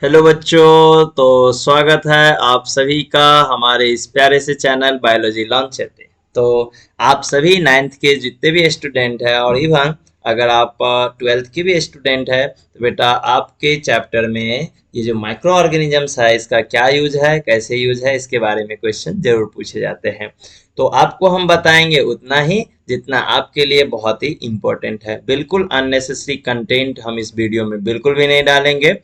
Hello बच्चों, तो स्वागत है आप सभी का हमारे इस प्यारे से चैनल बायोलॉजी लॉन्चर पे। तो आप सभी नाइन्थ के जितने भी स्टूडेंट हैं और इवन अगर आप ट्वेल्थ के भी स्टूडेंट है तो बेटा आपके चैप्टर में ये जो माइक्रो ऑर्गेनिजम्स है इसका क्या यूज है, कैसे यूज है, इसके बारे में क्वेश्चन जरूर पूछे जाते हैं। तो आपको हम बताएंगे उतना ही जितना आपके लिए बहुत ही इम्पोर्टेंट है। बिल्कुल अननेसेसरी कंटेंट हम इस वीडियो में बिल्कुल भी नहीं डालेंगे।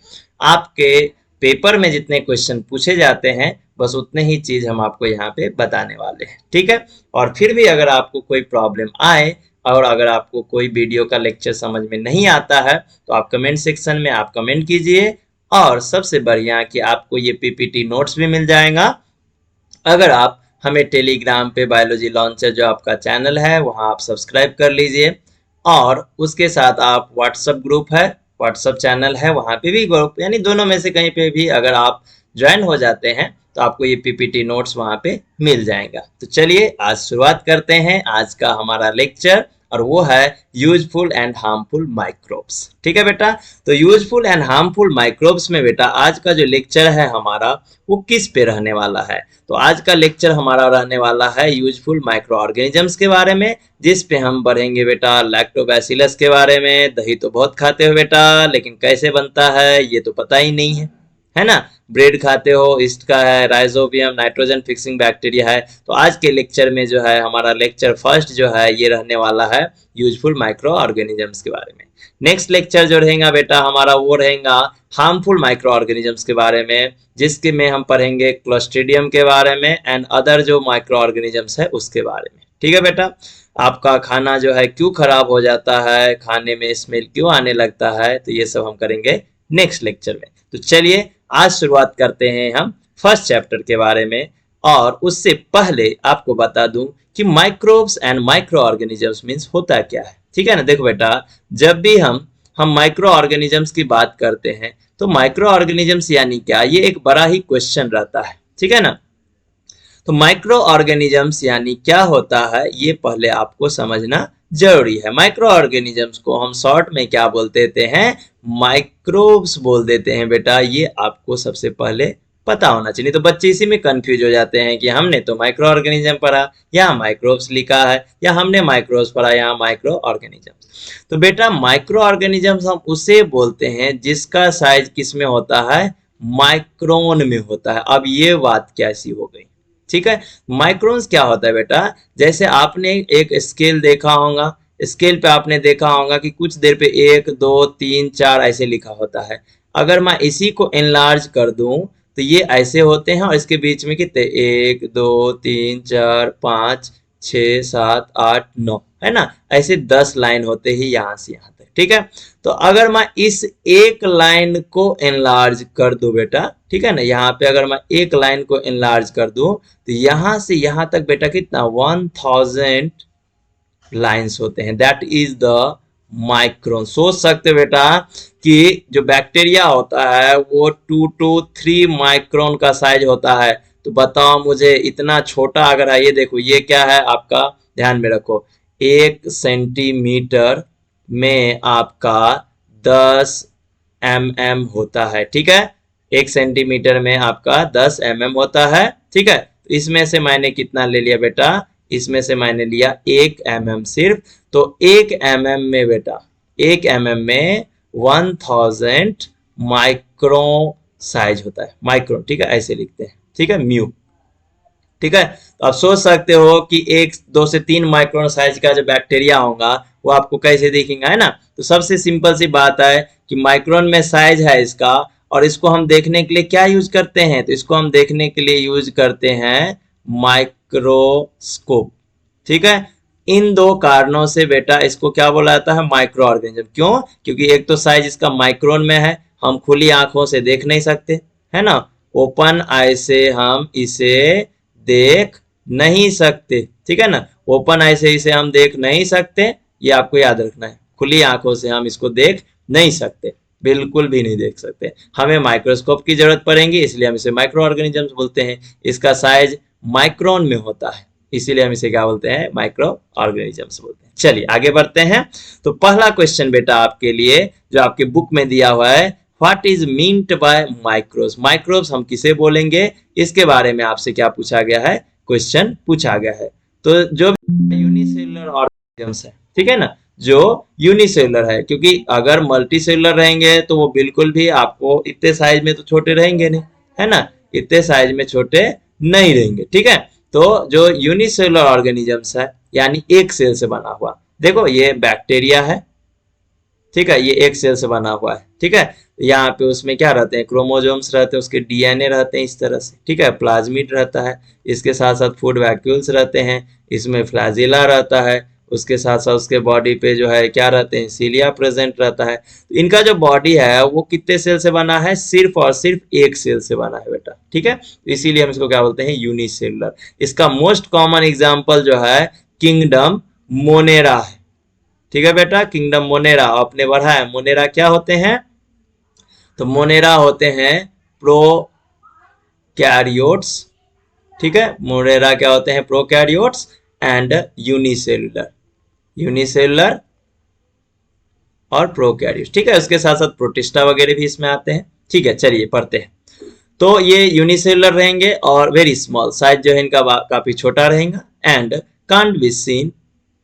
आपके पेपर में जितने क्वेश्चन पूछे जाते हैं बस उतने ही चीज हम आपको यहाँ पे बताने वाले हैं, ठीक है। और फिर भी अगर आपको कोई प्रॉब्लम आए और अगर आपको कोई वीडियो का लेक्चर समझ में नहीं आता है तो आप कमेंट सेक्शन में आप कमेंट कीजिए। और सबसे बढ़िया कि आपको ये पीपीटी नोट्स भी मिल जाएगा अगर आप हमें टेलीग्राम पे बायोलॉजी लॉन्चर जो आपका चैनल है वहां आप सब्सक्राइब कर लीजिए। और उसके साथ आप व्हाट्सएप ग्रुप है, व्हाट्सएप चैनल है, वहां पे भी ग्रुप, यानी दोनों में से कहीं पे भी अगर आप ज्वाइन हो जाते हैं तो आपको ये पीपीटी नोट्स वहां पे मिल जाएगा। तो चलिए आज शुरुआत करते हैं आज का हमारा लेक्चर, और वो है यूजफुल एंड हार्मफुल माइक्रोब्स। ठीक है बेटा, तो यूजफुल एंड हार्मफुल माइक्रोब्स में बेटा आज का जो लेक्चर है हमारा वो किस पे रहने वाला है। तो आज का लेक्चर हमारा रहने वाला है यूजफुल माइक्रो ऑर्गेनिजम्स के बारे में, जिस पे हम पढ़ेंगे बेटा लैक्टोबैसिलस के बारे में। दही तो बहुत खाते हो बेटा, लेकिन कैसे बनता है ये तो पता ही नहीं है ना। ब्रेड खाते हो, ईस्ट का है, राइजोबियम नाइट्रोजन फिक्सिंग बैक्टीरिया है। तो आज के लेक्चर में जो है हमारा लेक्चर फर्स्ट जो है ये रहने वाला है यूजफुल माइक्रो ऑर्गेनिजम्स के बारे में। नेक्स्ट लेक्चर जो रहेगा बेटा हमारा वो रहेगा हार्मफुल माइक्रो ऑर्गेनिजम्स के बारे में, जिसके में हम पढ़ेंगे क्लोस्ट्रीडियम के बारे में एंड अदर जो माइक्रो ऑर्गेनिजम्स है उसके बारे में। ठीक है बेटा, आपका खाना जो है क्यों खराब हो जाता है, खाने में स्मेल क्यों आने लगता है, तो ये सब हम करेंगे नेक्स्ट लेक्चर में। तो चलिए आज शुरुआत करते हैं हम फर्स्ट चैप्टर के बारे में। और उससे पहले आपको बता दूं कि microbes and micro organisms means होता क्या है। ठीक है ना, देखो बेटा जब भी हम माइक्रो ऑर्गेनिजम्स की बात करते हैं तो माइक्रो ऑर्गेनिजम्स यानी क्या, ये एक बड़ा ही क्वेश्चन रहता है। ठीक है ना, तो माइक्रो ऑर्गेनिजम्स यानी क्या होता है ये पहले आपको समझना जरूरी है। माइक्रो ऑर्गेनिजम्स को हम शॉर्ट में क्या बोल देते हैं, माइक्रोब्स बोल देते हैं बेटा, ये आपको सबसे पहले पता होना चाहिए। तो बच्चे इसी में कंफ्यूज हो जाते हैं कि हमने तो माइक्रो ऑर्गेनिज्म पढ़ा, यहाँ माइक्रोब्स लिखा है, या हमने माइक्रोब्स पढ़ा, यहाँ माइक्रो ऑर्गेनिजम्स। तो बेटा माइक्रो ऑर्गेनिजम्स हम उसे बोलते हैं जिसका साइज किस में होता है, माइक्रोन में होता है। अब ये बात कैसी हो गई, ठीक है। माइक्रोन्स क्या होता है बेटा, जैसे आपने एक स्केल देखा होगा, स्केल पे आपने देखा होगा कि कुछ देर पे 1 2 3 4 ऐसे लिखा होता है। अगर मैं इसी को एनलार्ज कर दूं तो ये ऐसे होते हैं, और इसके बीच में कितने 1 2 3 4 5 6 7 8 9 है ना, ऐसे 10 लाइन होते ही यहाँ से यहाँ तक। ठीक है, तो अगर मैं इस एक लाइन को एनलार्ज कर दूं बेटा, ठीक है ना, यहाँ पे अगर मैं एक लाइन को एनलार्ज कर दूं तो यहाँ से यहाँ तक बेटा कितना 1000 लाइंस होते हैं। That is the micron. सोच सकते बेटा कि जो बैक्टीरिया होता है वो 2 to 3 माइक्रोन का साइज होता है। तो बताओ मुझे इतना छोटा अगर है, ये देखो ये क्या है आपका, ध्यान में रखो 1 सेंटीमीटर में आपका 10 mm होता है। ठीक है, 1 सेंटीमीटर में आपका 10 mm होता है। ठीक है, तो इसमें से मैंने कितना ले लिया बेटा, इसमें से मैंने लिया 1 mm सिर्फ। तो 1 mm में बेटा 1 mm में 1000 माइक्रो साइज होता है, माइक्रो। ठीक है, ऐसे लिखते हैं, ठीक है, म्यू। ठीक है, तो आप सोच सकते हो कि 1 2 से 3 माइक्रोन साइज का जो बैक्टीरिया होगा वो आपको कैसे दिखेगा, है ना। तो सबसे सिंपल सी बात है कि माइक्रोन में साइज है इसका, और इसको हम देखने के लिए क्या यूज करते हैं, तो इसको हम देखने के लिए यूज करते हैं माइक्रोस्कोप। ठीक है, इन दो कारणों से बेटा इसको क्या बोला जाता है, माइक्रो ऑर्गेनिज्म। क्यों, क्योंकि एक तो साइज इसका माइक्रोन में है, हम खुली आंखों से देख नहीं सकते, है ना, ओपन आई से हम इसे देख नहीं सकते। ठीक है ना, ओपन आई से इसे हम देख नहीं सकते, ये आपको याद रखना है। खुली आंखों से हम इसको देख नहीं सकते, बिल्कुल भी नहीं देख सकते, हमें माइक्रोस्कोप की जरूरत पड़ेगी, इसलिए हम इसे माइक्रो ऑर्गेनिजम्स बोलते हैं। इसका साइज माइक्रोन में होता है, इसीलिए हम इसे क्या बोलते हैं, माइक्रो ऑर्गेनिजम्स बोलते हैं। चलिए आगे बढ़ते हैं। तो पहला क्वेश्चन बेटा आपके लिए जो आपके बुक में दिया हुआ है, what is meant by microbes, microbes हम किसे बोलेंगे, इसके बारे में आपसे क्या पूछा गया है, क्वेश्चन पूछा गया है। तो जो यूनिसेलुलर ऑर्गेनिजम्स है, ठीक है ना, जो यूनिसेलुलर है, क्योंकि अगर मल्टी सेलुलर रहेंगे तो वो बिल्कुल भी आपको इतने साइज में तो छोटे रहेंगे नहीं, है ना, इतने साइज में छोटे नहीं रहेंगे, ठीक है। तो जो यूनिसेलुलर ऑर्गेनिजम्स है यानी एक सेल से बना हुआ, देखो ये बैक्टीरिया है, ठीक है, ये एक सेल से बना हुआ है, ठीक है। यहाँ पे उसमें क्या रहते हैं, क्रोमोजोम्स रहते हैं, उसके डीएनए रहते हैं इस तरह से, ठीक है, प्लाज्मिड रहता है, इसके साथ साथ फूड वैक्यूल्स रहते हैं, इसमें फ्लैजिला रहता है, उसके साथ साथ उसके बॉडी पे जो है क्या रहते हैं, सीलिया प्रेजेंट रहता है। तो इनका जो बॉडी है वो कितने सेल से बना है, सिर्फ और सिर्फ एक सेल से बना है बेटा, ठीक है। इसीलिए हम इसको क्या बोलते हैं, यूनिसेलुलर। इसका मोस्ट कॉमन एग्जाम्पल जो है किंगडम मोनेरा है, ठीक है बेटा, किंगडम मोनेरा आपने पढ़ा है। मोनेरा क्या होते हैं, तो मोनेरा होते हैं प्रोकैरियोट्स, ठीक है, मोनेरा क्या होते हैं, प्रोकैरियोट्स एंड यूनिसेलुलर, यूनिसेलुलर और प्रोकैरियोट्स, ठीक है। उसके साथ साथ प्रोटिस्टा वगैरह भी इसमें आते हैं, ठीक है। चलिए पढ़ते हैं। तो ये यूनिसेलुलर रहेंगे और वेरी स्मॉल, साइज जो है इनका काफी छोटा रहेगा, and can't be seen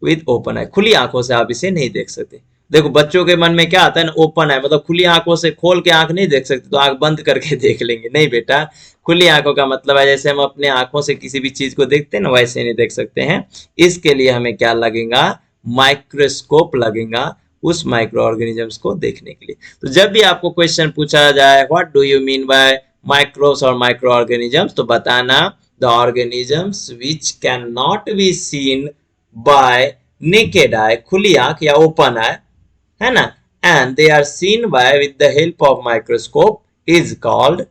with open eye, खुली आंखों से आप इसे नहीं देख सकते। देखो बच्चों के मन में क्या आता है ना, ओपन आई मतलब खुली आंखों से, खोल के आंख नहीं देख सकते तो आंख बंद करके देख लेंगे, नहीं बेटा, खुली आंखों का मतलब है जैसे हम अपने आंखों से किसी भी चीज को देखते हैं ना, वैसे नहीं देख सकते हैं। इसके लिए हमें क्या लगेगा, माइक्रोस्कोप लगेगा उस माइक्रो ऑर्गेनिजम्स को देखने के लिए। तो जब भी आपको क्वेश्चन पूछा जाए what do you mean by microbes और माइक्रो ऑर्गेनिजम्स, तो बताना the organisms which can not be seen by naked eye, खुली आंख या ओपन आई, है ना, and they are seen by with the help of microscope is called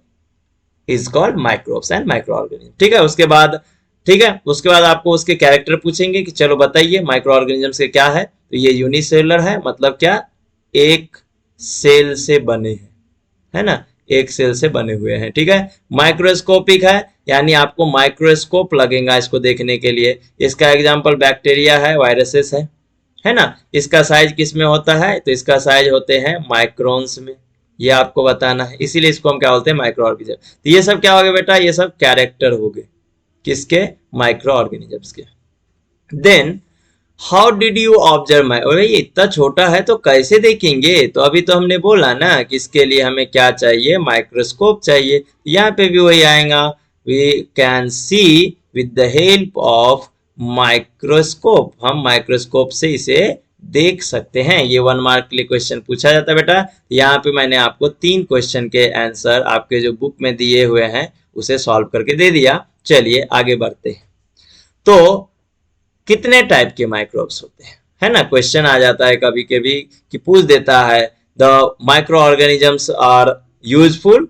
microbes and micro organism, ठीक है। उसके बाद, ठीक है, उसके बाद आपको उसके कैरेक्टर पूछेंगे कि चलो बताइए माइक्रो ऑर्गेनिजम्स के क्या है, तो ये यूनिसेलुलर है, मतलब क्या, एक सेल से बने हैं, है ना, एक सेल से बने हुए हैं, ठीक है। माइक्रोस्कोपिक है यानी आपको माइक्रोस्कोप लगेगा इसको देखने के लिए। इसका एग्जांपल बैक्टीरिया है, वायरसेस है ना। इसका साइज किस में होता है, तो इसका साइज होते हैं माइक्रोन्स में, ये आपको बताना है, इसीलिए इसको हम क्या बोलते हैं, माइक्रो ऑर्गेनिज्म। तो ये सब क्या हो गया बेटा, ये सब कैरेक्टर हो गए किसके, माइक्रो ऑर्गेनिजम्स के। Then how did you observe my, अरे ये इतना छोटा है तो कैसे देखेंगे, तो अभी तो हमने बोला ना कि इसके लिए हमें क्या चाहिए, माइक्रोस्कोप चाहिए। यहाँ पे भी वही आएगा, we can see with the help of microscope, हम माइक्रोस्कोप से इसे देख सकते हैं। ये 1 मार्क के लिए क्वेश्चन पूछा जाता है बेटा। यहाँ पे मैंने आपको 3 क्वेश्चन के आंसर आपके जो बुक में दिए हुए हैं उसे सॉल्व करके दे दिया। चलिए आगे बढ़ते हैं। तो कितने टाइप के माइक्रोब्स होते हैं, है ना, क्वेश्चन आ जाता है कभी कभी कि पूछ देता है the micro organisms are useful,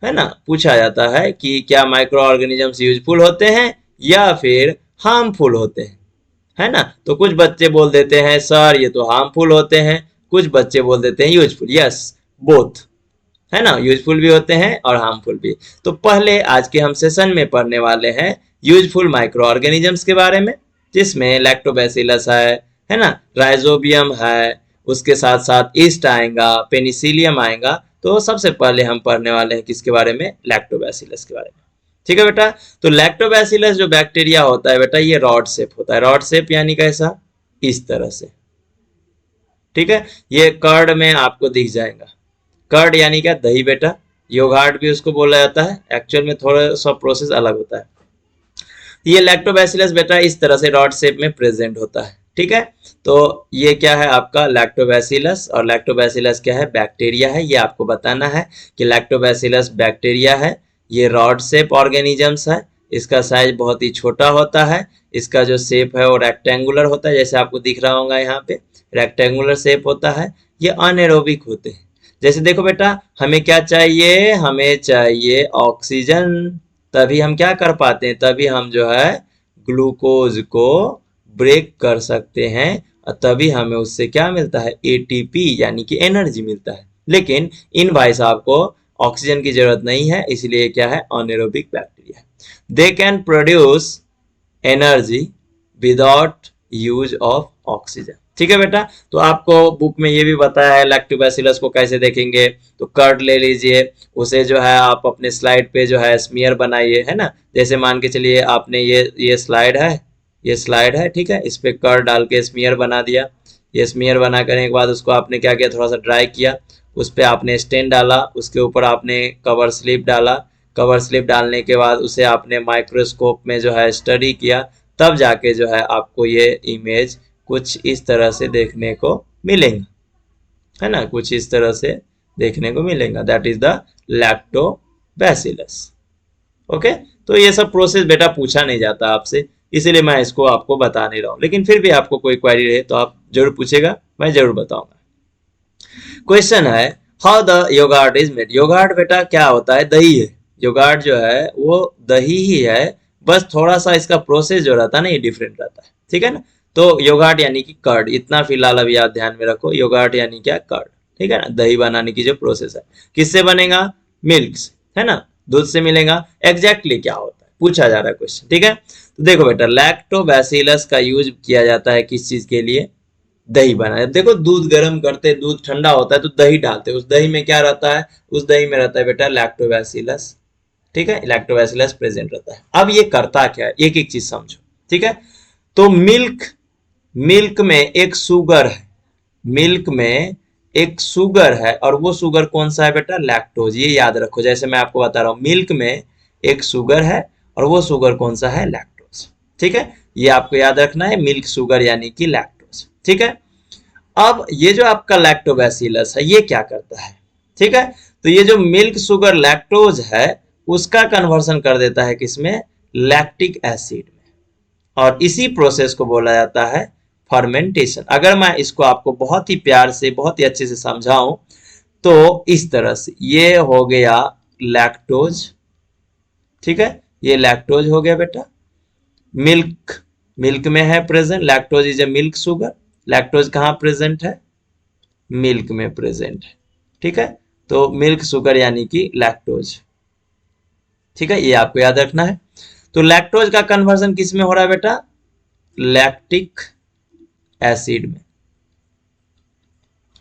है ना, पूछा जाता है कि क्या माइक्रो ऑर्गेनिजम्स यूजफुल होते हैं या फिर हार्मफुल होते हैं, है ना। तो कुछ बच्चे बोल देते हैं सर ये तो हार्मफुल होते हैं, कुछ बच्चे बोल देते हैं यूजफुल, यस बोथ, है ना, यूजफुल भी होते हैं और हार्मफुल भी। तो पहले आज के हम सेशन में पढ़ने वाले हैं यूजफुल माइक्रो ऑर्गेनिजम्स के बारे में, जिसमें लैक्टोबैसिलस है ना, राइजोबियम है, उसके साथ साथ ईस्ट आएगा, पेनिसिलियम आएगा। तो सबसे पहले हम पढ़ने वाले हैं किसके बारे में, लैक्टोबैसिलस के बारे में, ठीक है बेटा। तो लैक्टोबैसिलस जो बैक्टीरिया होता है बेटा, ये रॉड शेप होता है, रॉड शेप यानी कैसा, इस तरह से, ठीक है। ये कर्ड में आपको दिख जाएगा, कर्ड यानी क्या, दही बेटा, योगार्ट भी उसको बोला जाता है, एक्चुअल में थोड़ा सा प्रोसेस अलग होता है। ये लैक्टोबैसिलस बेटा इस तरह से रॉड शेप में प्रेजेंट होता है, ठीक है। तो ये क्या है आपका लैक्टोबैसिलस, और लैक्टोबैसिलस क्या है, बैक्टीरिया है। ये आपको बताना है कि लैक्टोबैसिलस बैक्टीरिया है, ये रॉड शेप ऑर्गेनिजम्स है, इसका साइज बहुत ही छोटा होता है, इसका जो शेप है वो रेक्टेंगुलर होता है, जैसे आपको दिख रहा होगा यहाँ पे रेक्टेंगुलर शेप होता है। ये अनएरोबिक होते हैं, जैसे देखो बेटा हमें क्या चाहिए, हमें चाहिए ऑक्सीजन, तभी हम क्या कर पाते हैं, तभी हम जो है ग्लूकोज को ब्रेक कर सकते हैं, और तभी हमें उससे क्या मिलता है, एटीपी यानी कि एनर्जी मिलता है। लेकिन इन भाई साहब को ऑक्सीजन की जरूरत नहीं है, इसलिए क्या है, anaerobic bacteria. They can produce energy without use of oxygen, ठीक है बेटा। तो आपको बुक में ये भी बताया है लैक्टोबैसिलस को कैसे देखेंगे। तो कर्ड ले लीजिए, उसे जो है आप अपने स्लाइड पे जो है स्मीयर बनाइए, है ना। जैसे मान के चलिए आपने ये स्लाइड है, ये स्लाइड है, ठीक है, इस पे कर्ड डाल के स्मीयर बना दिया। ये स्मीयर बना करने के बाद उसको आपने क्या किया, थोड़ा सा ड्राई किया, उस पर आपने स्टेन डाला, उसके ऊपर आपने कवर स्लिप डाला। कवर स्लिप डालने के बाद उसे आपने माइक्रोस्कोप में जो है स्टडी किया, तब जाके जो है आपको ये इमेज कुछ इस तरह से देखने को मिलेंगे, है ना, कुछ इस तरह से देखने को मिलेगा। That is the lactobacillus. Okay, तो ये सब प्रोसेस बेटा पूछा नहीं जाता आपसे, इसीलिए मैं इसको आपको बता नहीं रहा हूं। लेकिन फिर भी आपको कोई क्वेरी रहे तो आप जरूर पूछेगा, मैं जरूर बताऊंगा। क्वेश्चन है, how the yoghurt is made. Yoghurt बेटा क्या होता है, दही है। योगार्ट जो है वो दही ही है, बस थोड़ा सा इसका प्रोसेस जो रहता है ना ये डिफरेंट रहता है, ठीक है ना। तो योगार्ट यानी कि कर्ड, इतना फिलहाल अभी आप ध्यान में रखो। योगार्ट यानी क्या, कर्ड, ठीक है ना। दही बनाने की जो प्रोसेस है, किससे बनेगा, मिल्क से, है ना, दूध से मिलेगा। एग्जैक्टली क्या होता है पूछा जा रहा है क्वेश्चन, ठीक है। तो देखो बेटा, लैक्टोबैसिलस का यूज किया जाता है किस चीज के लिए, दही बनाए। देखो दूध गर्म करते, दूध ठंडा होता है तो दही डालते हैं, उस दही में क्या रहता है, उस दही में रहता है बेटा लैक्टोबैसिलस, ठीक है, लैक्टोबैसिलस प्रेजेंट रहता है। अब ये करता क्या है, एक एक चीज समझो, ठीक है। तो मिल्क में एक शुगर है, मिल्क में एक शुगर है, और वो शुगर कौन सा है बेटा, लैक्टोज। ये याद रखो, जैसे मैं आपको बता रहा हूं, मिल्क में एक शुगर है और वो शुगर कौन सा है, लैक्टोज, ठीक है। ये आपको याद रखना है, मिल्क शुगर यानी कि लैक्टोज, ठीक है। अब ये जो आपका लैक्टोबैसिलस है ये क्या करता है, ठीक है। तो ये जो मिल्क शुगर लैक्टोज है उसका कन्वर्सन कर देता है किसमें, लैक्टिक एसिड में, और इसी प्रोसेस को बोला जाता है फर्मेंटेशन। अगर मैं इसको आपको बहुत ही प्यार से, बहुत ही अच्छे से समझाऊं तो इस तरह से, ये हो गया लैक्टोज, ठीक है, ये लैक्टोज हो गया बेटा। मिल्क में है present, lactose is a milk sugar. Lactose कहां प्रेजेंट है, मिल्क में प्रेजेंट है, ठीक है। तो मिल्क शुगर यानी कि लैक्टोज, ठीक है, ये आपको याद रखना है। तो लैक्टोज का कन्वर्जन किस में हो रहा है बेटा, लैक्टिक एसिड में।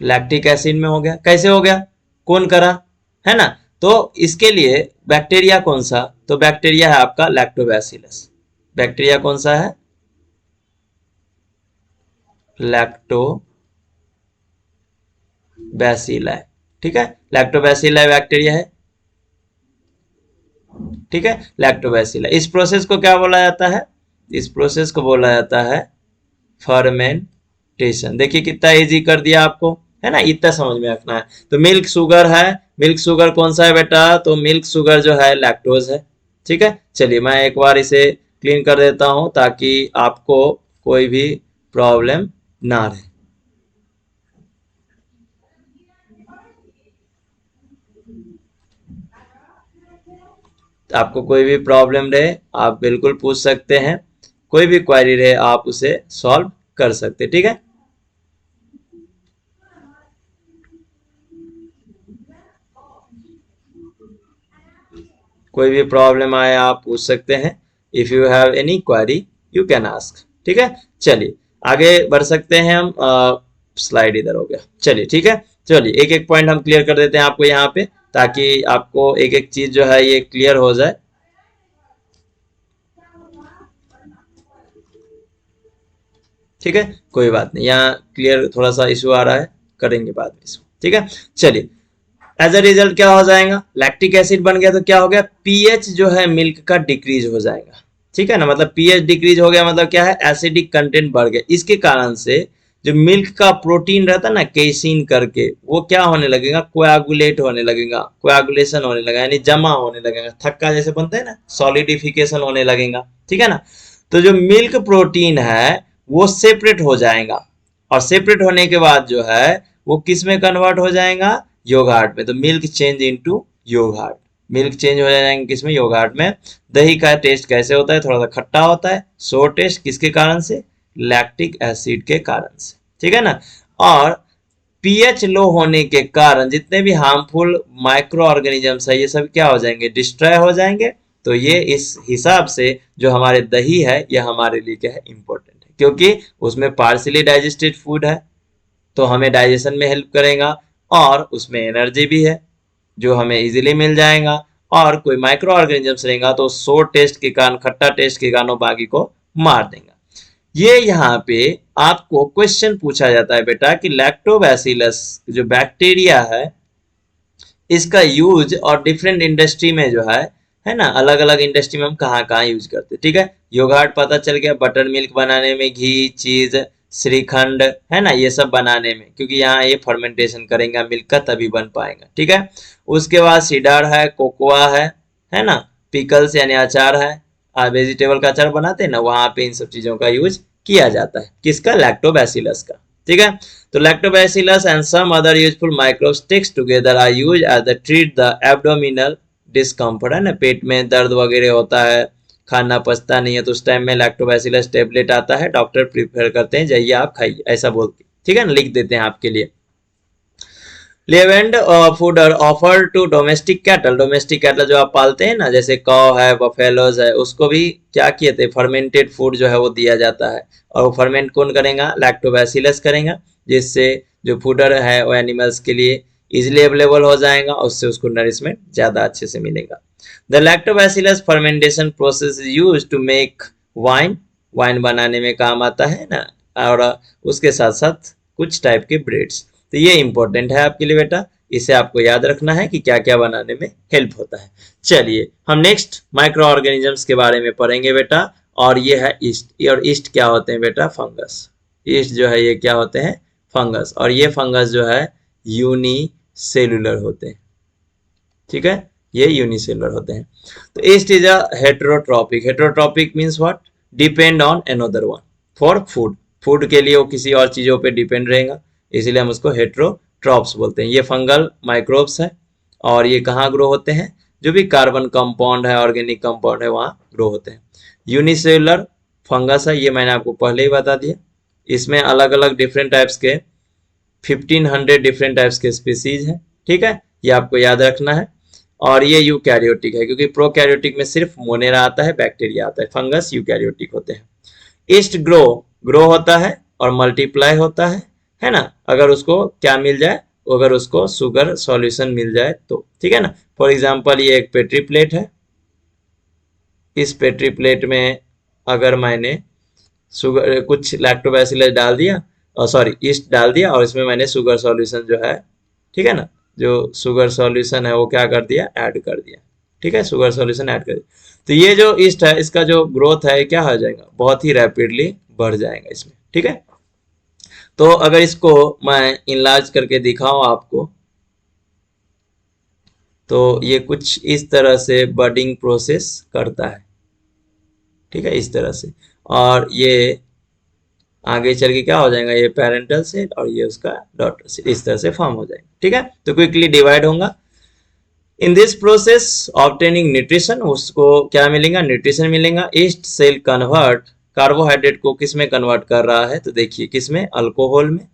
लैक्टिक एसिड में हो गया, कैसे हो गया, कौन करा, है ना। तो इसके लिए बैक्टीरिया कौन सा, तो बैक्टीरिया है आपका लैक्टोबैसिलस। बैक्टीरिया कौन सा है, लैक्टोबैसिलाई, ठीक है, लैक्टोबैसिलाई बैक्टीरिया है, ठीक है, लैक्टोबैसिलाई। इस प्रोसेस को क्या बोला जाता है, इस प्रोसेस को बोला जाता है फर्मेंटेशन। देखिए कितना इजी कर दिया आपको, है ना, इतना समझ में रखना है। तो मिल्क शुगर है, मिल्क शुगर कौन सा है बेटा, तो मिल्क शुगर जो है लैक्टोज है, ठीक है। चलिए मैं एक बार इसे क्लीन कर देता हूं ताकि आपको कोई भी प्रॉब्लम ना रहे। आपको कोई भी प्रॉब्लम रहे आप बिल्कुल पूछ सकते हैं, कोई भी क्वेरी रहे आप उसे सॉल्व कर सकते हैं, ठीक है। कोई भी प्रॉब्लम आए आप पूछ सकते हैं, if you have any query you can ask, ठीक है। चलिए आगे बढ़ सकते हैं हम, स्लाइड इधर हो गया, चलिए ठीक है। चलिए एक एक पॉइंट हम क्लियर कर देते हैं आपको यहाँ पे, ताकि आपको एक एक चीज जो है ये क्लियर हो जाए, ठीक है। कोई बात नहीं, यहाँ क्लियर थोड़ा सा इशू आ रहा है, करेंगे बाद में इसको, ठीक है। चलिए एज अ रिजल्ट क्या हो जाएगा, लैक्टिक एसिड बन गया तो क्या हो गया, पीएच जो है मिल्क का डिक्रीज हो जाएगा, ठीक है ना। मतलब पीएच डिक्रीज हो गया मतलब क्या है, एसिडिक कंटेंट बढ़ गया। इसके कारण से जो मिल्क का प्रोटीन रहता है ना, केसिन करके, वो क्या होने लगेगा, कोआगुलेट होने लगेगा, कोआगुलेशन होने लगेगा, यानी जमा होने लगेगा, थक्का जैसे बनता है ना, सॉलिडिफिकेशन होने लगेगा, ठीक है ना। तो जो मिल्क प्रोटीन है वो सेपरेट हो जाएगा, और सेपरेट होने के बाद जो है वो किस में कन्वर्ट हो जाएगा, योगार्ट में। तो milk change into yoghurt, milk change हो जाएंगे किसमें, योगार्ट में। दही का टेस्ट कैसे होता है, थोड़ा सा खट्टा होता है, सोर टेस्ट, किसके कारण से, लैक्टिक एसिड के कारण से, ठीक है ना। और पीएच लो होने के कारण जितने भी हार्मफुल माइक्रो ऑर्गेनिजम्स है ये सब क्या हो जाएंगे, डिस्ट्रॉय हो जाएंगे। तो ये इस हिसाब से जो हमारे दही है ये हमारे लिए क्या है, इंपॉर्टेंट है। क्योंकि उसमें पार्शियली डाइजेस्टेड फूड है तो हमें डाइजेशन में हेल्प करेगा, और उसमें एनर्जी भी है जो हमें इजीली मिल जाएगा। और कोई माइक्रो ऑर्गेनिजम्स रहेगा तो सोर टेस्ट के कारण, खट्टा टेस्ट के कारण बाकी को मार देगा। ये यहाँ पे आपको क्वेश्चन पूछा जाता है बेटा कि लैक्टोबैसिलस जो बैक्टीरिया है इसका यूज और डिफरेंट इंडस्ट्री में जो है ना, अलग अलग इंडस्ट्री में हम कहाँ कहाँ यूज करते हैं। ठीक है, योगर्ट पता चल गया, बटर मिल्क बनाने में, घी, चीज, श्रीखंड, है ना, ये सब बनाने में, क्योंकि यहाँ ये फर्मेंटेशन करेंगे मिल्क का तभी बन पाएगा। ठीक है, उसके बाद सीडर है, कोकोआ है ना, पिकल्स यानी अचार है, वेजिटेबल का अचार बनाते हैं ना, वहां पे इन सब चीजों का यूज किया जाता है। किसका? लैक्टोबैसिलस का। ठीक है, तो lactobacillus and some other useful microbes takes together are used as the treat the abdominal discomfort, है ना, पेट में दर्द वगैरह होता है, खाना पचता नहीं है, तो उस टाइम में लैक्टोबैसिलस टेबलेट आता है, डॉक्टर प्रिफर करते हैं जाइए आप खाइए, ऐसा बोल के, ठीक है ना, लिख देते हैं आपके लिए। Leavened fodder offer to domestic cattle, domestic cattle जो आप पालते हैं ना, जैसे कॉ है, बफेलोज है, उसको भी क्या किए थे, फर्मेंटेड फूड जो है वो दिया जाता है, और वो फर्मेंट कौन करेगा? लैक्टोबैसिलस करेगा, जिससे जो फूडर है वो एनिमल्स के लिए इजिली अवेलेबल हो जाएगा, उससे उसको नरिशमेंट ज्यादा अच्छे से मिलेगा। The lactobacillus fermentation process is use to make wine, wine बनाने में काम आता है ना, और उसके साथ साथ कुछ टाइप के ब्रेड्स। तो ये इंपॉर्टेंट है आपके लिए बेटा, इसे आपको याद रखना है कि क्या क्या बनाने में हेल्प होता है। चलिए हम नेक्स्ट माइक्रो ऑर्गेनिजम्स के बारे में पढ़ेंगे बेटा, और ये है ईस्ट। और ईस्ट क्या होते हैं बेटा? फंगस। ईस्ट जो है ये क्या होते हैं? फंगस। और ये फंगस जो है यूनिसेलुलर होते हैं। ठीक है, ये यूनिसेलुलर होते हैं। तो east is a heterotrophic. Heterotrophic means what? Depend on another one for food. Food के लिए वो किसी और चीजों पे डिपेंड रहेगा, इसीलिए हम उसको हेटेरोट्रॉप्स बोलते हैं। ये फंगल माइक्रोब्स है, और ये कहाँ ग्रो होते हैं? जो भी कार्बन कंपाउंड है, ऑर्गेनिक कंपाउंड है, वहाँ ग्रो होते हैं। यूनिसेलुलर फंगस है, ये मैंने आपको पहले ही बता दिया। इसमें अलग अलग डिफरेंट टाइप्स के 1500 डिफरेंट टाइप्स के स्पीसीज हैं। ठीक है, ये आपको याद रखना है। और ये यूकैरियोटिक है, क्योंकि प्रोकैरियोटिक में सिर्फ मोनेरा आता है, बैक्टीरिया आता है। फंगस यूकैरियोटिक होते हैं। ईस्ट ग्रो होता है और मल्टीप्लाई होता है ना, अगर उसको क्या मिल जाए, अगर उसको शुगर सॉल्यूशन मिल जाए तो। ठीक है ना, फॉर एग्जांपल ये एक पेट्री प्लेट है, इस पेट्री प्लेट में अगर मैंने शुगर कुछ लैक्टोबैसिलस डाल दिया, सॉरी ईस्ट डाल दिया, और इसमें मैंने शुगर सॉल्यूशन जो है, ठीक है ना, जो शुगर सॉल्यूशन है वो क्या कर दिया? ऐड कर दिया। ठीक है, शुगर सॉल्यूशन ऐड कर दिया, तो ये जो ईस्ट है इसका जो ग्रोथ है क्या हो जाएगा? बहुत ही रैपिडली बढ़ जाएगा इसमें। ठीक है, तो अगर इसको मैं इनलार्ज करके दिखाऊं आपको, तो ये कुछ इस तरह से बडिंग प्रोसेस करता है। ठीक है, इस तरह से, और ये आगे चल के क्या हो जाएगा? ये पेरेंटल सेल और ये उसका डॉटर सेल, इस तरह से फॉर्म हो जाएगा। ठीक है, तो क्विकली डिवाइड होगा। In this process obtaining nutrition, उसको क्या मिलेगा? न्यूट्रिशन मिलेगा। ईस्ट सेल कन्वर्ट कार्बोहाइड्रेट को किस में कन्वर्ट कर रहा है? तो देखिए किसमें? अल्कोहल में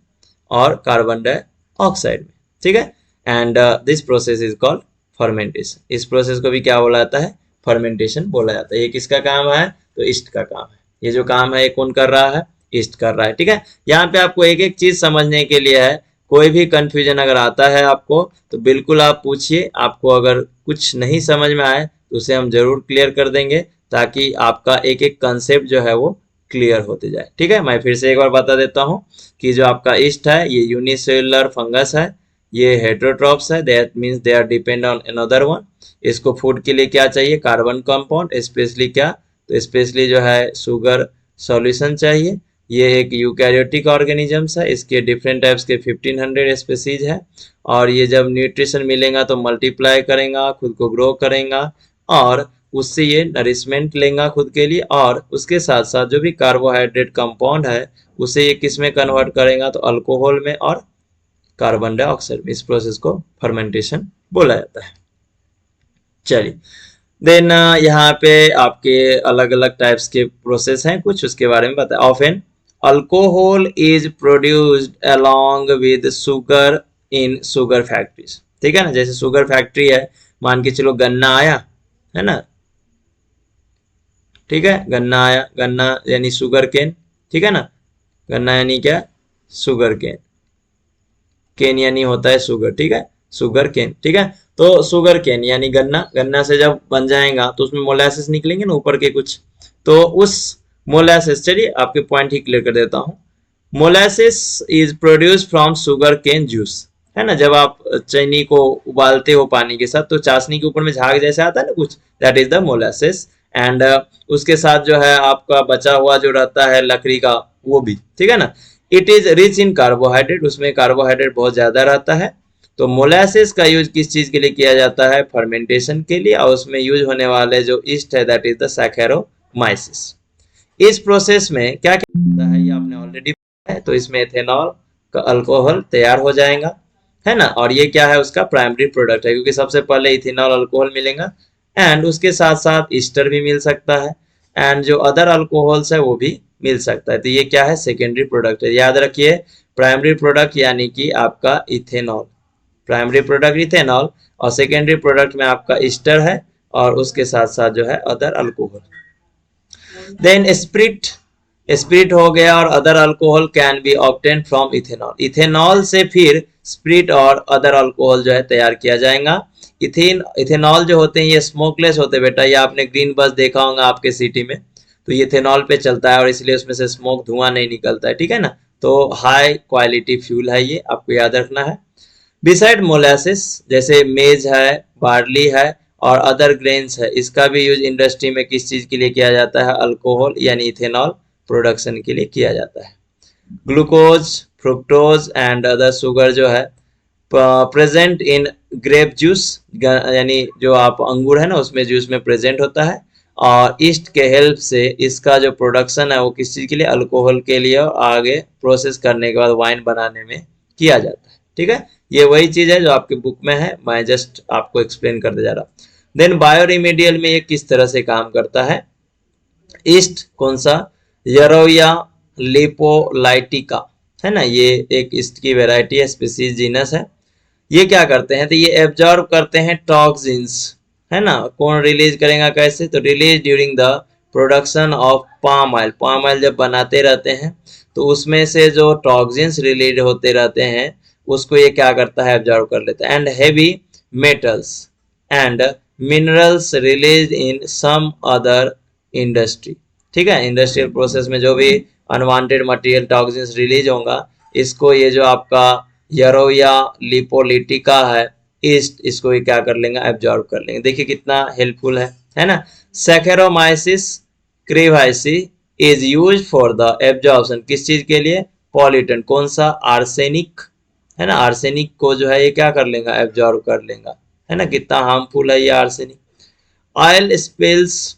और कार्बन डाइऑक्साइड में। ठीक है, and this process is called fermentation. इस प्रोसेस को भी क्या बोला जाता है? फर्मेंटेशन बोला जाता है। ये किसका काम है? तो ईस्ट का काम है। ये जो काम है ये कौन कर रहा है? ईस्ट कर रहा है। ठीक है, यहाँ पे आपको एक एक चीज समझने के लिए है, कोई भी कंफ्यूजन अगर आता है आपको तो बिल्कुल आप पूछिए। आपको अगर कुछ नहीं समझ में आए तो उसे हम जरूर क्लियर कर देंगे, ताकि आपका एक एक कंसेप्ट जो है वो क्लियर होते जाए। ठीक है, मैं फिर से एक बार बता देता हूँ कि जो आपका ईस्ट है ये यूनिसेलुलर फंगस है, ये हेटेरोट्रॉप्स है, that means they are depend on another one. इसको फूड के लिए क्या चाहिए? कार्बन कंपाउंड, स्पेशली क्या? तो स्पेशली जो है शुगर सॉल्यूशन चाहिए। ये एक यूकैरियोटिक ऑर्गेनिजम्स है, इसके डिफरेंट टाइप्स के 1500 स्पीसीज है, और ये जब न्यूट्रिशन मिलेगा तो मल्टीप्लाई करेगा, खुद को ग्रो करेगा, और उससे ये नरिशमेंट लेगा खुद के लिए, और उसके साथ साथ जो भी कार्बोहाइड्रेट कंपाउंड है उसे ये किस में कन्वर्ट करेगा? तो अल्कोहल में और कार्बन डाइऑक्साइड में। इस प्रोसेस को फर्मेंटेशन बोला जाता है। चलिए देन यहाँ पे आपके अलग अलग टाइप्स के प्रोसेस हैं कुछ, उसके बारे में बताएं। Often alcohol is produced along with sugar in sugar factories. ठीक है ना, जैसे शुगर फैक्ट्री है, मान के चलो गन्ना आया, है ना, ठीक है, गन्ना आया, गन्ना यानी शुगर केन। ठीक है ना। गन्ना यानी क्या, शुगर केन, केन यानी होता है शुगर, ठीक है, शुगर केन, ठीक है। तो शुगर केन यानी गन्ना, गन्ना से जब बन जाएगा तो उसमें मोलासिस निकलेंगे ना ऊपर के कुछ, तो उस मोलासिस, चलिए आपके पॉइंट ही क्लियर कर देता हूँ। Molasses is produce from sugarcane juice, है ना। जब आप चीनी को उबालते हो पानी के साथ तो चाशनी के ऊपर में झाग जैसे आता है ना कुछ, that is the molasses. And उसके साथ जो है आपका बचा हुआ जो रहता है लकड़ी का वो भी, ठीक है ना। It is rich in carbohydrate, उसमें कार्बोहाइड्रेट बहुत ज्यादा रहता है। तो मोलासिस का यूज किस चीज के लिए किया जाता है, फर्मेंटेशन के लिए, और उसमें यूज होने वाले जो ईस्ट है दैट इज द सैकेरोमाइसिस। इस प्रोसेस में क्या क्या होता है ये आपने ऑलरेडी बताया है। तो इसमें एथेनॉल का अल्कोहल तैयार हो जाएगा, है ना। और ये क्या है, उसका प्राइमरी प्रोडक्ट है, क्योंकि सबसे पहले इथेनॉल अल्कोहल मिलेगा एंड उसके साथ साथ ईस्टर भी मिल सकता है एंड जो अदर अल्कोहल्स है वो भी मिल सकता है। तो ये क्या है, सेकेंडरी प्रोडक्ट है। याद रखिए, प्राइमरी प्रोडक्ट यानी कि आपका इथेनॉल, प्राइमरी प्रोडक्ट इथेनॉल, और सेकेंडरी प्रोडक्ट में आपका ईस्टर है और उसके साथ साथ जो है other alcohol. Then spirit, spirit हो गया, और other alcohol can be obtain from ethanol, ethanol से फिर स्पिरिट और अदर अल्कोहल जो है तैयार किया जाएगा। इथेनॉल जो होते हैं ये स्मोकलेस होते हैं बेटा, ये आपने ग्रीन बस देखा होगा आपके सिटी में, तो ये इथेनॉल पे चलता है और इसलिए उसमें से स्मोक धुआं नहीं निकलता है, ठीक है ना। तो हाई क्वालिटी फ्यूल है ये, आपको याद रखना है। बिसाइड मोलासिस, जैसे मेज है, बार्ली है और अदर ग्रेन्स है, इसका भी यूज इंडस्ट्री में किस चीज के लिए किया जाता है, अल्कोहल यानी इथेनॉल प्रोडक्शन के लिए किया जाता है। Glucose, fructose and other sugar जो है प्रेजेंट इन ग्रेप जूस, यानी जो आप अंगूर है ना उसमें जूस में प्रेजेंट होता है, और ईस्ट के हेल्प से इसका जो प्रोडक्शन है वो किस चीज के लिए, अल्कोहल के लिए, और आगे प्रोसेस करने के बाद वाइन बनाने में किया जाता है, ठीक है। ये वही चीज है जो आपके बुक में है, मैं जस्ट आपको एक्सप्लेन करते जा रहा हूँ। देन बायोरिमेडियल में ये किस तरह से काम करता है, ईस्ट कौन सा, यरोया लिपोलाइटिका, है ना, ये एक ईस्ट की वेराइटी है, स्पीसीज जीनस है। ये क्या करते हैं, तो ये एब्जॉर्ब करते हैं टॉक्सिन्स, है ना। कौन रिलीज करेगा, कैसे, तो release during the production of palm oil, palm oil जब बनाते रहते हैं तो उसमें से जो टॉक्सिन्स रिलीज होते रहते हैं उसको ये क्या करता है, एब्जॉर्ब कर लेता है। And heavy metals and minerals release in some other industry, ठीक है। इंडस्ट्रियल प्रोसेस में जो भी अनवांटेड मटेरियल टॉक्सिन्स रिलीज होगा, इसको ये जो आपका यरोया लिपोलिटिका है ईस्ट, इसको ये क्या कर लेंगे, एब्जॉर्ब कर लेंगे। देखिए कितना हेल्पफुल है ना। Saccharomyces cerevisiae is use for the absorption, किस चीज के लिए, पॉल्यूटेंट, कौन सा, आर्सेनिक, है ना। आर्सेनिक को जो है ये क्या कर लेगा, एब्जॉर्ब कर लेगा, है ना। कितना हार्मफुल है ये arsenic. Oil spills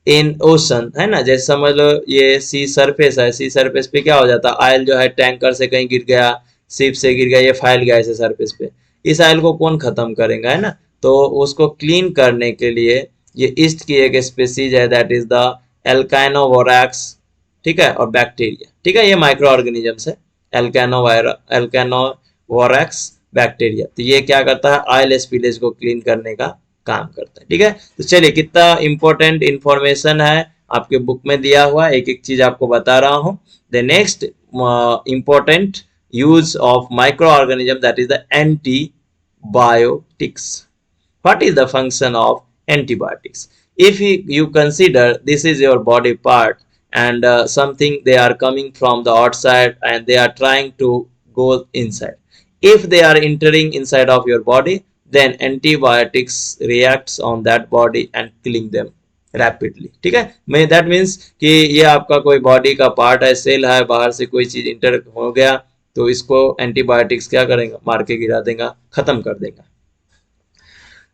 in ocean, है ना, जैसे समझ लो ये सी सरफेस है, सी सरफेस पे क्या हो जाता है, ऑयल जो है टैंकर से कहीं गिर गया, शिप से गिर गया, ये फैल गया ऐसे सरफेस पे, इस ऑयल को कौन खत्म करेगा, है ना। तो उसको क्लीन करने के लिए ये ईस्ट की एक स्पीसीज है दैट इज द एल्काइनोवोरैक्स, ठीक है, और बैक्टीरिया, ठीक है, ये माइक्रो ऑर्गेनिजम्स है, एल्काइनोवोरैक्स बैक्टीरिया। तो ये क्या करता है, ऑयल स्पिलेज को क्लीन करने का काम करता है, ठीक है। तो चलिए कितना इंपॉर्टेंट इंफॉर्मेशन है आपके बुक में दिया हुआ, एक एक चीज आपको बता रहा हूं। The next important use of microorganism, that is the antibiotics. What is the function of antibiotics? If you consider this is your body part and something they are coming from the outside and they are trying to go inside, if they are entering inside of your body, then antibiotics reacts on that body and killing them rapidly, ठीक है। मैं that means कि ये आपका कोई body का part है, cell है, बाहर से कोई चीज इंटर हो गया तो इसको एंटीबायोटिक्स क्या करेंगे, मार के गिरा देगा, खत्म कर देगा।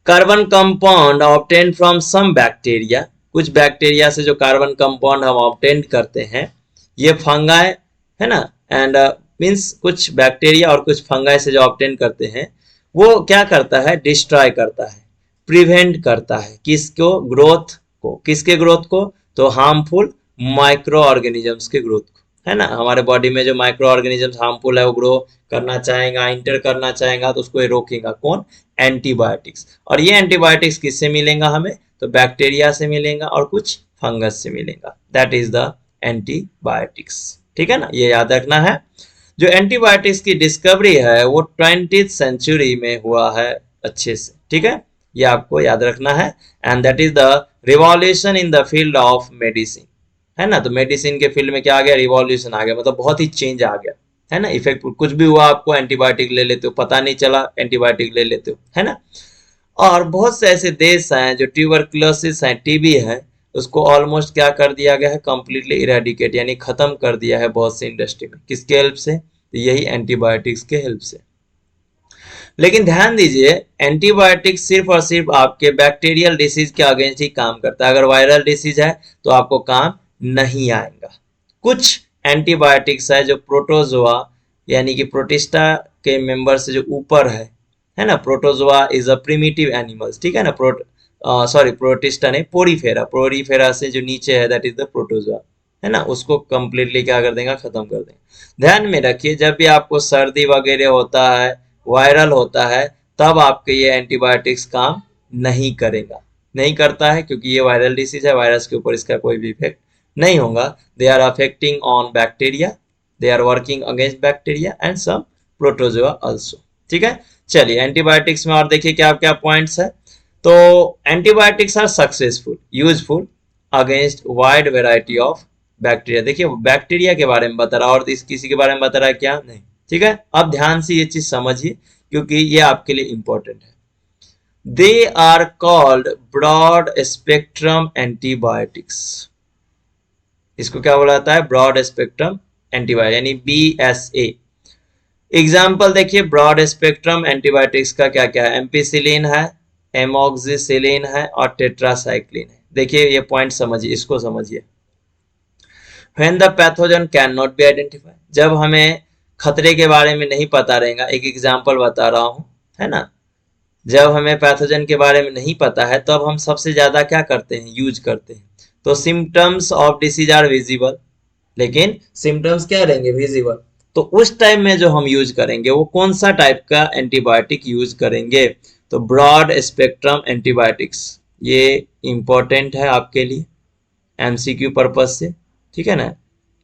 Carbon compound obtain from some bacteria, कुछ बैक्टीरिया से जो कार्बन कंपाउंड हम ऑब्टेन करते हैं ये फंगाई, है ना, एंड मीन्स कुछ बैक्टीरिया और कुछ फंगाई से जो ऑब्टेन करते हैं वो क्या करता है, डिस्ट्रॉय करता है, प्रिवेंट करता है, किसको, ग्रोथ को, किसके ग्रोथ को, तो हार्मफुल माइक्रो ऑर्गेनिजम्स के ग्रोथ को, है ना। हमारे बॉडी में जो माइक्रो ऑर्गेनिजम्स हार्मफुल है वो ग्रो करना चाहेगा, इंटर करना चाहेगा, तो उसको ये रोकेगा कौन, एंटीबायोटिक्स। और ये एंटीबायोटिक्स किससे मिलेगा हमें, तो बैक्टीरिया से मिलेगा और कुछ फंगस से मिलेगा, दैट इज द एंटीबायोटिक्स। ठीक है ना, ये याद रखना है। जो एंटीबायोटिक्स की डिस्कवरी है वो 20th सेंचुरी में हुआ है अच्छे से। ठीक है, ये आपको याद रखना है। And that is the revolution in the field of medicine, है ना। तो मेडिसिन के फील्ड में क्या आ गया, रिवॉल्यूशन आ गया, मतलब बहुत ही चेंज आ गया, है ना। इफेक्ट कुछ भी हुआ आपको, एंटीबायोटिक ले लेते हो, पता नहीं चला, एंटीबायोटिक ले लेते हो, है ना। और बहुत से ऐसे देश हैं जो ट्यूबरकुलोसिस है, टीबी है, उसको ऑलमोस्ट क्या कर दिया गया है, कंप्लीटली इरेडिकेट यानी खत्म कर दिया है बहुत सी इंडस्ट्री में। किसके हेल्प से, तो यही एंटीबायोटिक्स के हेल्प से। लेकिन ध्यान दीजिए, एंटीबायोटिक सिर्फ और सिर्फ आपके बैक्टीरियल डिसीज के अगेंस्ट ही काम करता है। अगर वायरल डिसीज है तो आपको काम नहीं आएगा। कुछ एंटीबायोटिक्स है जो प्रोटोजोआ यानी कि प्रोटिस्टा के मेंबर से जो ऊपर है ना। Protozoa is a primitive animals, ठीक है ना। प्रोटिस्टा नहीं, पोरीफेरा, पोरीफेरा से जो नीचे है दैट इज द प्रोटोजोआ, है ना। उसको कंप्लीटली क्या कर देगा, खत्म कर देगा। ध्यान में रखिए, जब भी आपको सर्दी वगैरह होता है, वायरल होता है, तब आपके ये एंटीबायोटिक्स काम नहीं करेगा, नहीं करता है, क्योंकि ये वायरल डिसीज है, वायरस के ऊपर इसका कोई भी इफेक्ट नहीं होगा। They are affecting on bacteria, they are working against bacteria and some protozoa also. ठीक है, चलिए एंटीबायोटिक्स में और देखिए क्या क्या पॉइंट्स है। तो antibiotics are successful useful against wide variety of bacteria. देखिए बैक्टीरिया के बारे में बता रहा, और किसी के बारे में बता रहा है क्या, नहीं। ठीक है, अब ध्यान से ये चीज समझिए क्योंकि ये आपके लिए इंपॉर्टेंट है। They are called broad spectrum antibiotics. इसको क्या बोला जाता है, ब्रॉड स्पेक्ट्रम एंटीबायोटिक यानी BSA। एग्जाम्पल देखिए ब्रॉड स्पेक्ट्रम एंटीबायोटिक्स का क्या क्या है, एम्पिसिलिन है, एमोक्सिसिलिन है और टेट्रासाइक्लिन है। देखिए ये पॉइंट समझिए, इसको समझिए। When the pathogen cannot be identified, जब हमें खतरे के बारे में नहीं पता रहेगा, एक एग्जाम्पल बता रहा हूं, है ना। जब हमें पैथोजन के बारे में नहीं पता है तब हम सबसे ज्यादा क्या करते हैं, यूज करते हैं। तो symptoms of disease are visible, लेकिन सिम्टम्स क्या रहेंगे, विजिबल। तो उस टाइम में जो हम यूज करेंगे वो कौन सा टाइप का एंटीबायोटिक यूज करेंगे, तो ब्रॉड स्पेक्ट्रम एंटीबायोटिक्स। ये इंपॉर्टेंट है आपके लिए MCQ पर्पज से, ठीक है ना,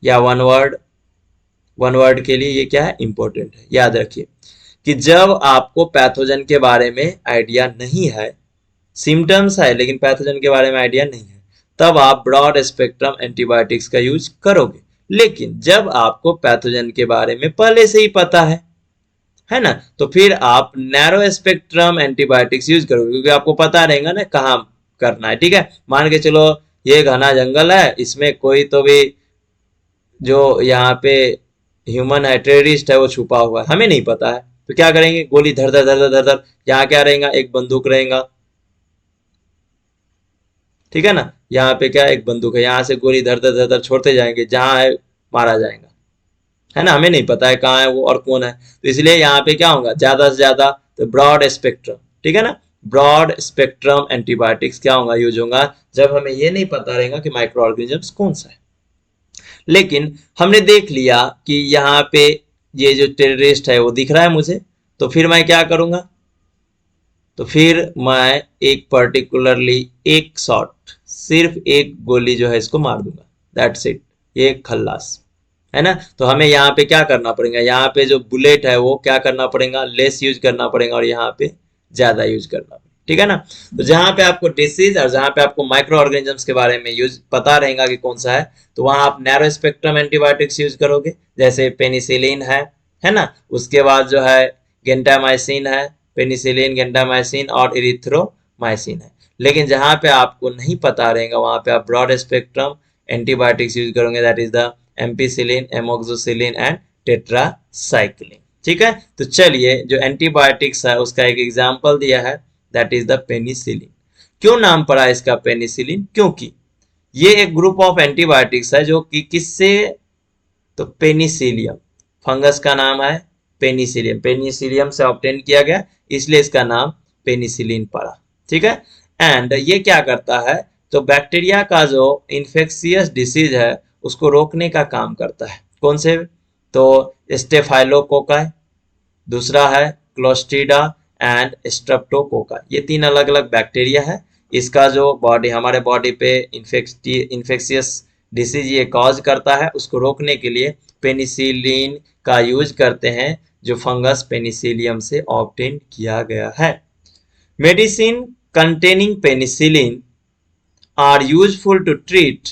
या वन वर्ड के लिए ये क्या है, इंपॉर्टेंट है। याद रखिए कि जब आपको पैथोजन के बारे में आइडिया नहीं है, सिम्टम्स है लेकिन पैथोजन के बारे में आइडिया नहीं है, तब आप ब्रॉड स्पेक्ट्रम एंटीबायोटिक्स का यूज करोगे। लेकिन जब आपको पैथोजन के बारे में पहले से ही पता है ना, तो फिर आप नैरो स्पेक्ट्रम एंटीबायोटिक्स यूज करोगे, क्योंकि आपको पता रहेगा ना कहाँ करना है। ठीक है, मान के चलो ये घना जंगल है, इसमें कोई तो भी जो यहाँ पे ह्यूमन है, टेररिस्ट है, वो छुपा हुआ है, हमें नहीं पता है, तो क्या करेंगे, गोली धर धर धर धर धर। यहाँ क्या रहेगा, एक बंदूक रहेगा, ठीक है ना। यहाँ पे क्या, एक बंदूक है, यहाँ से गोली धर धर धर धर छोड़ते जाएंगे, जहाँ है मारा जाएगा, है ना। हमें नहीं पता है कहाँ है वो और कौन है, तो इसलिए यहाँ पे क्या होगा, ज्यादा से ज्यादा तो ब्रॉड स्पेक्ट्रम, ठीक है ना। ब्रॉड स्पेक्ट्रम एंटीबायोटिक्स क्या होगा, यूज होगा जब हमें ये नहीं पता रहेगा कि माइक्रो ऑर्गेनिजम्स कौन सा है। लेकिन हमने देख लिया कि यहाँ पे ये जो टेररिस्ट है वो दिख रहा है मुझे, तो फिर मैं क्या करूंगा, तो फिर मैं एक पर्टिकुलरली एक शॉट, सिर्फ एक गोली जो है इसको मार दूंगा, दैट्स इट, ये खल्लास, है ना। तो हमें यहाँ पे क्या करना पड़ेगा, यहाँ पे जो बुलेट है वो क्या करना पड़ेगा, लेस यूज करना पड़ेगा, और यहाँ पे ज्यादा यूज करना पड़ेगा, ठीक है ना। तो जहां पे आपको डिसीज और जहां पे आपको माइक्रो ऑर्गेनिजम्स के बारे में यूज पता रहेगा कि कौन सा है, तो वहां आप नैरो स्पेक्ट्रम एंटीबायोटिक्स यूज करोगे, जैसे पेनिसिलिन है ना। उसके बाद जो है गेंटामाइसिन है, पेनिसिलिन, गेंटामाइसिन और इरिथ्रोमाइसिन है। लेकिन जहां पे आपको नहीं पता रहेगा वहां पे आप ब्रॉड स्पेक्ट्रम एंटीबायोटिक्स यूज करोगे, that is the ampicillin, amoxicillin and tetracycline. ठीक है, तो चलिए जो एंटीबायोटिक्स है उसका एक एग्जांपल दिया है, दैट इज द पेनिसिलिन। क्यों नाम पड़ा इसका पेनिसिलिन, क्योंकि ये एक ग्रुप ऑफ एंटीबायोटिक्स है जो कि किससे, तो पेनिसिलियम, फंगस का नाम है पेनिसिलियम, पेनिसिलियम से ऑब्टेन किया गया, इसलिए इसका नाम पेनिसिलिन पड़ा। ठीक है, एंड ये क्या करता है, तो बैक्टीरिया का जो इन्फेक्शियस डिसीज है उसको रोकने का काम करता है। कौन से, तो स्टेफाइलोकोकाई, दूसरा है क्लोस्ट्रीडा एंड स्ट्रेप्टोकोका। ये तीन अलग अलग बैक्टीरिया है। इसका जो बॉडी, हमारे बॉडी पे इन्फेक्शियस डिसीज ये कॉज करता है उसको रोकने के लिए पेनिसिलिन का यूज करते हैं, जो फंगस पेनिसिलियम से ऑब्टेन किया गया है। Medicine containing penicillin are useful to treat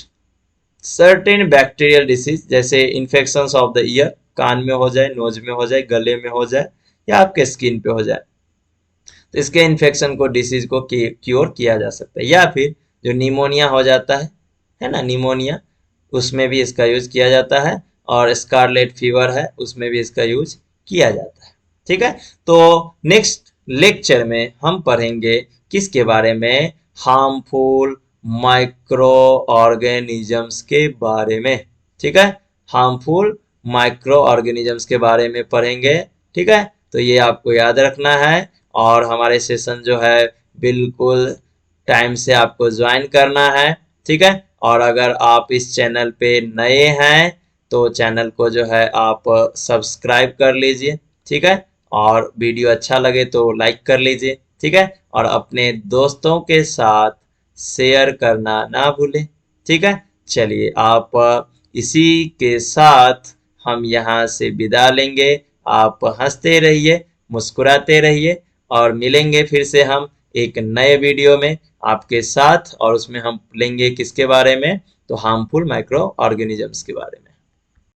certain bacterial disease, जैसे इन्फेक्शंस ऑफ द ईयर, कान में हो जाए, नोज में हो जाए, गले में हो जाए या आपके स्किन पे हो जाए, तो इसके इन्फेक्शन को, डिसीज को क्योर किया जा सकता है। या फिर जो निमोनिया हो जाता है ना, निमोनिया, उसमें भी इसका यूज किया जाता है। और स्कारलेट फीवर है, उसमें भी इसका यूज किया जाता है। ठीक है, तो नेक्स्ट लेक्चर में हम पढ़ेंगे किसके बारे में, हार्मफुल माइक्रो ऑर्गेनिजम्स के बारे में। ठीक है, हार्मफुल माइक्रो ऑर्गेनिजम्स के बारे में पढ़ेंगे। ठीक है, तो ये आपको याद रखना है। और हमारे सेशन जो है बिल्कुल टाइम से आपको ज्वाइन करना है। ठीक है, और अगर आप इस चैनल पे नए हैं तो चैनल को जो है आप सब्सक्राइब कर लीजिए। ठीक है, और वीडियो अच्छा लगे तो लाइक कर लीजिए। ठीक है, और अपने दोस्तों के साथ शेयर करना ना भूलें। ठीक है, चलिए आप इसी के साथ हम यहाँ से विदा लेंगे। आप हंसते रहिए, मुस्कुराते रहिए, और मिलेंगे फिर से हम एक नए वीडियो में आपके साथ। और उसमें हम लेंगे किसके बारे में, तो हार्मफुल माइक्रो ऑर्गेनिजम्स के बारे में।